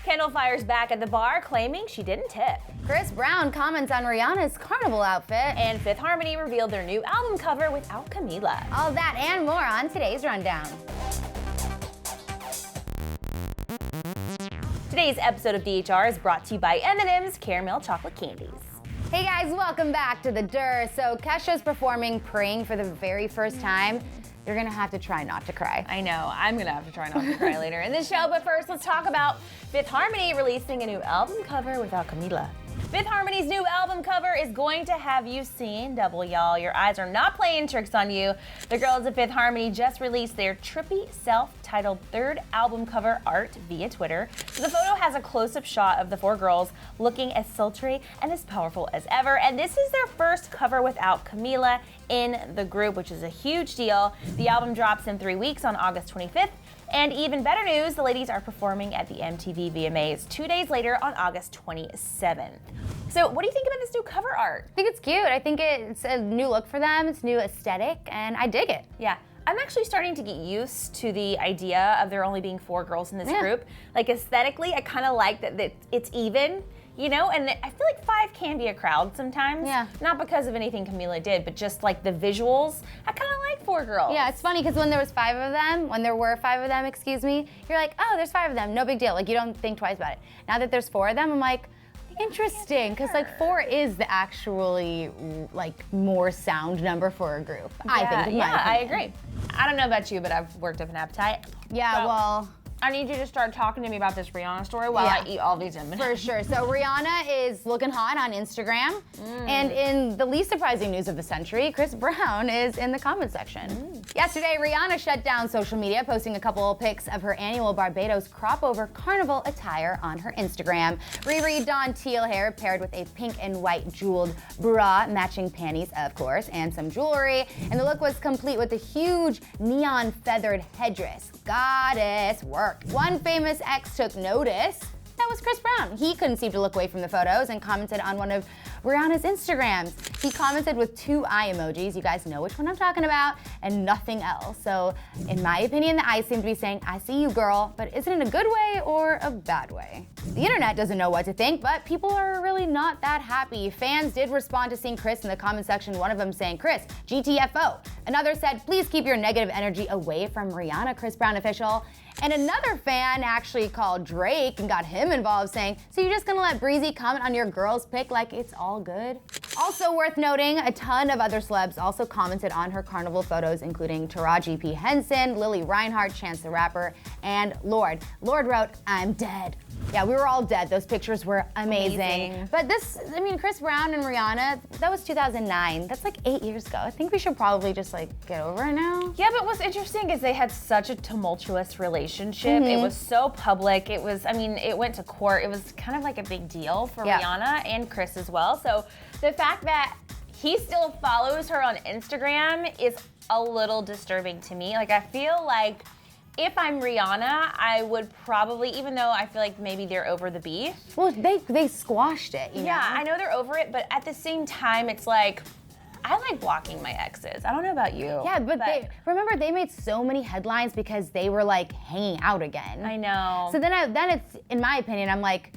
Kendall fires back at the bar, claiming she didn't tip. Chris Brown comments on Rihanna's carnival outfit. And Fifth Harmony revealed their new album cover without Camila. All that and more on today's rundown. Today's episode of DHR is brought to you by M&M's Caramel Chocolate Candies. Hey guys, welcome back to the DHR. So Kesha's performing Praying for the very first time. You're gonna have to try not to cry. I know, I'm gonna have to try not to cry later in this show, but first let's talk about Fifth Harmony releasing a new album cover without Camila. Fifth Harmony's new album cover is going to have you seeing double, y'all. Your eyes are not playing tricks on you. The girls at Fifth Harmony just released their trippy, self-titled third album cover art via Twitter. So the photo has a close-up shot of the four girls looking as sultry and as powerful as ever. And this is their first cover without Camila in the group, which is a huge deal. The album drops in 3 weeks on August 25th. And even better news, the ladies are performing at the MTV VMAs 2 days later on August 27th. So what do you think about this new cover art? I think it's cute. I think it's a new look for them. It's new aesthetic, and I dig it. Yeah. I'm actually starting to get used to the idea of there only being four girls in this group. Like aesthetically, I kind of like that it's even. You know, and I feel like five can be a crowd sometimes. Yeah. Not because of anything Camila did, but just like the visuals. I kind of like four girls. Yeah, it's funny because when there were five of them, excuse me, you're like, oh, there's five of them, no big deal. Like you don't think twice about it. Now that there's four of them, I'm like, interesting, because like four is the actually like more sound number for a group. I think. I agree. I don't know about you, but I've worked up an appetite. Yeah, So, well. I need you to start talking to me about this Rihanna story while I eat all these M&Ms. For sure. So Rihanna is looking hot on Instagram. And in the least surprising news of the century, Chris Brown is in the comment section. Yesterday, Rihanna shut down social media, posting a couple of pics of her annual Barbados crop-over carnival attire on her Instagram. Riri donned teal hair paired with a pink and white jeweled bra, matching panties, of course, and some jewelry. And the look was complete with a huge neon feathered headdress. Goddess work. One famous ex took notice. That was Chris Brown. He couldn't seem to look away from the photos and commented on one of Rihanna's Instagrams. He commented with two eye emojis, you guys know which one I'm talking about, and nothing else. So in my opinion, the eyes seem to be saying, I see you, girl, but is it in a good way or a bad way? The internet doesn't know what to think, but people are really not that happy. Fans did respond to seeing Chris in the comment section, one of them saying, Chris, GTFO. Another said, please keep your negative energy away from Rihanna, Chris Brown official. And another fan actually called Drake and got him involved, saying, so you're just gonna let Breezy comment on your girl's pic like it's all good? Also worth noting, a ton of other celebs also commented on her carnival photos, including Taraji P. Henson, Lily Reinhart, Chance the Rapper, and Lorde. Lorde wrote, I'm dead. Yeah, we were all dead. Those pictures were amazing. But this, I mean, Chris Brown and Rihanna, that was 2009. That's like 8 years ago. I think we should probably just like get over it now. Yeah, but what's interesting is they had such a tumultuous relationship. It was so public. It was, I mean, it went to court. It was kind of like a big deal for Rihanna and Chris as well. So the fact that he still follows her on Instagram is a little disturbing to me. Like, I feel like if I'm Rihanna, I would probably, even though I feel like maybe they're over the beef. Well, they squashed it, you know? Yeah, I know they're over it, but at the same time, it's like, I like blocking my exes. I don't know about you. Yeah, but remember they made so many headlines because they were like hanging out again. I know. So then it's, in my opinion, I'm like,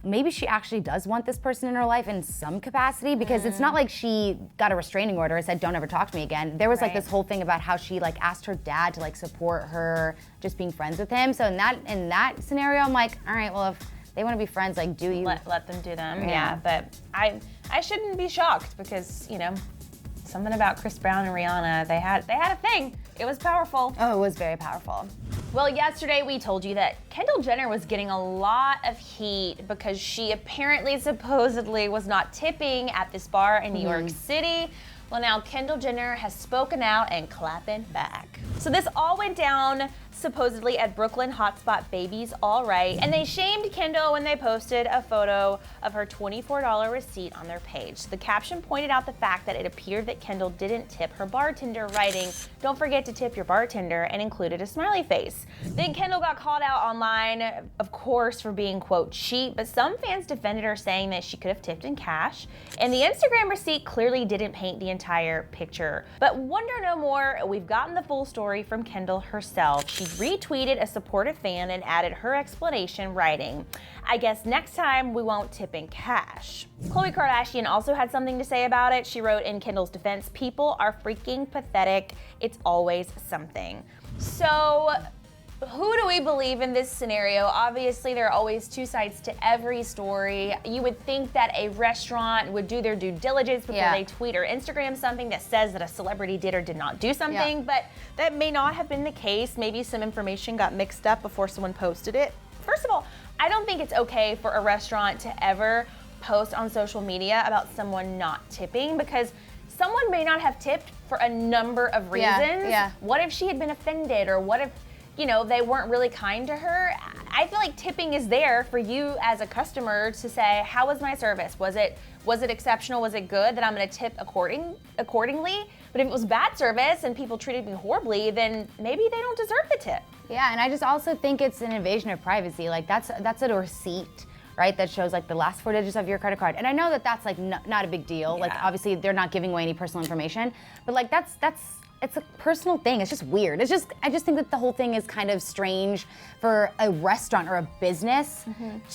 maybe she actually does want this person in her life in some capacity, because it's not like she got a restraining order and said, don't ever talk to me again. There was like this whole thing about how she like asked her dad to like support her just being friends with him. So in that scenario, I'm like, all right, well, if they want to be friends, like, do you? Let them do them, yeah. But I shouldn't be shocked because, you know, something about Chris Brown and Rihanna, they had a thing. It was powerful. Oh, it was very powerful. Well, yesterday we told you that Kendall Jenner was getting a lot of heat because she apparently, supposedly, was not tipping at this bar in New York City. Well, now Kendall Jenner has spoken out and clapping back. So this all went down supposedly at Brooklyn hotspot Baby's All Right, and they shamed Kendall when they posted a photo of her $24 receipt on their page. The caption pointed out the fact that it appeared that Kendall didn't tip her bartender, writing, "Don't forget to tip your bartender," and included a smiley face. Then Kendall got called out online, of course, for being, quote, cheap, but some fans defended her, saying that she could have tipped in cash, and the Instagram receipt clearly didn't paint the entire picture. But wonder no more, we've gotten the full story from Kendall herself. She she retweeted a supportive fan and added her explanation, writing, "I guess next time we won't tip in cash." Khloe Kardashian also had something to say about it. She wrote in Kendall's defense, "People are freaking pathetic. It's always something." So, who do we believe in this scenario? Obviously, there are always two sides to every story. You would think that a restaurant would do their due diligence before they tweet or Instagram something that says that a celebrity did or did not do something, but that may not have been the case. Maybe some information got mixed up before someone posted it. First of all, I don't think it's okay for a restaurant to ever post on social media about someone not tipping, because someone may not have tipped for a number of reasons. What if she had been offended, or what if they weren't really kind to her? I feel like tipping is there for you as a customer to say, how was my service? Was it exceptional? Was it good? Then I'm gonna tip accordingly. But if it was bad service and people treated me horribly, then maybe they don't deserve the tip. Yeah, and I just also think it's an invasion of privacy. Like that's a receipt, right? That shows like the last 4 digits of your credit card. And I know that that's like not a big deal. Like obviously they're not giving away any personal information, but like it's a personal thing. It's just weird. I just think that the whole thing is kind of strange for a restaurant or a business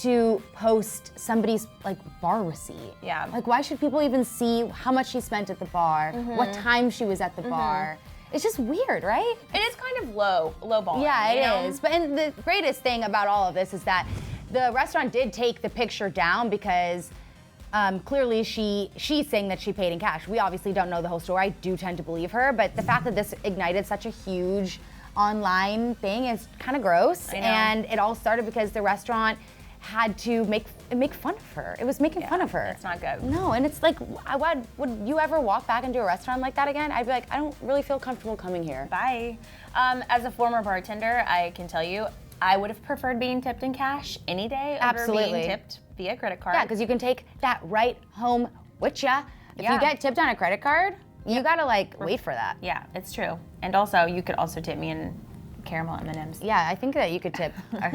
to post somebody's like bar receipt. Yeah. Like why should people even see how much she spent at the bar, what time she was at the bar? It's just weird, right? It is kind of low ball. Yeah, it is. But and the greatest thing about all of this is that the restaurant did take the picture down because clearly she's saying that she paid in cash. We obviously don't know the whole story. I do tend to believe her, but the fact that this ignited such a huge online thing is kind of gross. And it all started because the restaurant had to make fun of her. It was making fun of her. It's not good. No, and it's like, would you ever walk back into a restaurant like that again? I'd be like, I don't really feel comfortable coming here. Bye. As a former bartender, I can tell you, I would have preferred being tipped in cash any day over being tipped via credit card. Yeah, because you can take that right home with ya. If you get tipped on a credit card, you gotta like wait for that. Yeah, it's true. And also, you could also tip me in caramel M&Ms. Yeah, I think that you could tip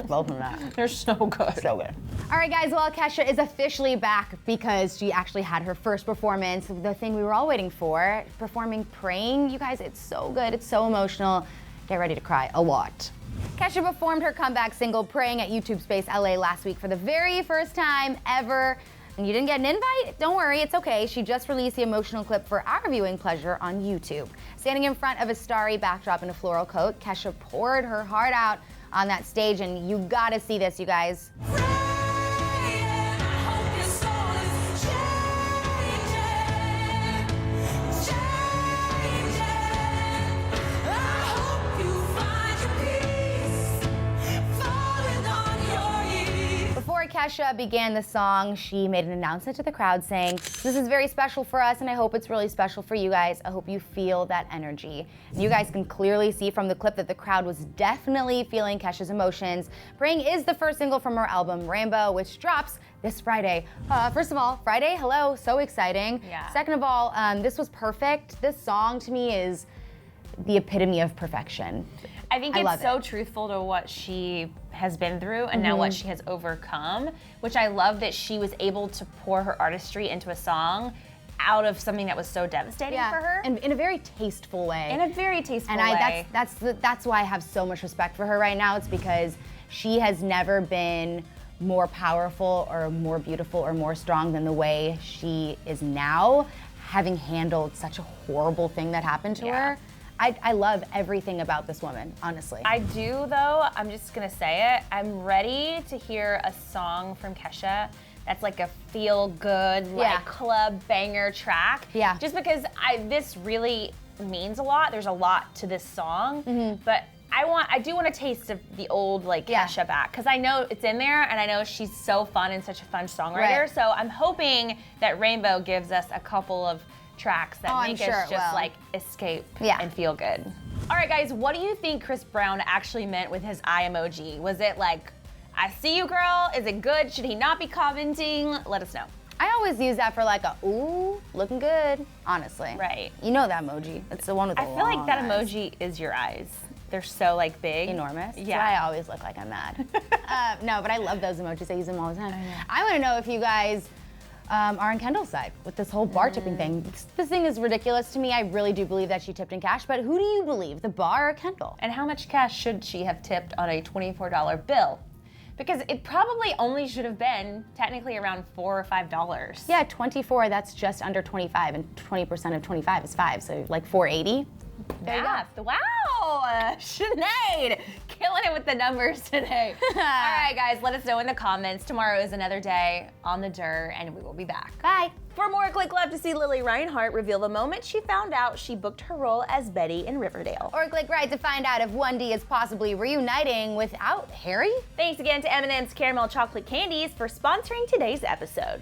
both of them. They're so good. So good. All right, guys, well, Kesha is officially back because she actually had her first performance, the thing we were all waiting for, performing Praying. You guys, it's so good. It's so emotional. Get ready to cry a lot. Kesha performed her comeback single, Praying, at YouTube Space LA last week for the very first time ever. And you didn't get an invite? Don't worry, it's okay. She just released the emotional clip for our viewing pleasure on YouTube. Standing in front of a starry backdrop in a floral coat, Kesha poured her heart out on that stage, and you gotta see this, you guys. Kesha began the song, she made an announcement to the crowd saying, "This is very special for us, and I hope it's really special for you guys. I hope you feel that energy." And you guys can clearly see from the clip that the crowd was definitely feeling Kesha's emotions. Praying is the first single from her album, Rainbow, which drops this Friday. First of all, Friday, hello, so exciting. Yeah. Second of all, this was perfect. This song to me is the epitome of perfection. I think it's so truthful to what she has been through and now what she has overcome, which I love that she was able to pour her artistry into a song out of something that was so devastating for her. And in a very tasteful way. In a very tasteful way. That's why I have so much respect for her right now. It's because she has never been more powerful or more beautiful or more strong than the way she is now, having handled such a horrible thing that happened to her. I love everything about this woman, honestly. I do, though. I'm just gonna say it. I'm ready to hear a song from Kesha that's like a feel-good, like club banger track. Yeah. Just because this really means a lot. There's a lot to this song, but I do want a taste of the old Kesha back, because I know it's in there, and I know she's so fun and such a fun songwriter. Right. So I'm hoping that Rainbow gives us a couple of tracks that make us just escape and feel good. All right, guys, what do you think Chris Brown actually meant with his eye emoji? Was it like, "I see you, girl"? Is it good? Should he not be commenting? Let us know. I always use that for like a, ooh, looking good, honestly. Right. You know that emoji. It's the one with the I feel like that eyes. emoji is your eyes. They're so big. Enormous. Yeah. That's why I always look like I'm mad. No, but I love those emojis. I use them all the time. I want to know if you guys are on Kendall's side with this whole bar tipping thing. This thing is ridiculous to me. I really do believe that she tipped in cash, but who do you believe, the bar or Kendall? And how much cash should she have tipped on a $24 bill? Because it probably only should have been technically around $4 or $5. Yeah, 24, that's just under 25, and 20% of 25 is 5, so like 480. There you go. Wow, Sinead, killing it with the numbers today. All right, guys, let us know in the comments. Tomorrow is another day on the dirt, and we will be back. Bye. For more, click love to see Lily Reinhart reveal the moment she found out she booked her role as Betty in Riverdale. Or click right to find out if 1D is possibly reuniting without Harry. Thanks again to M&M's Caramel Chocolate Candies for sponsoring today's episode.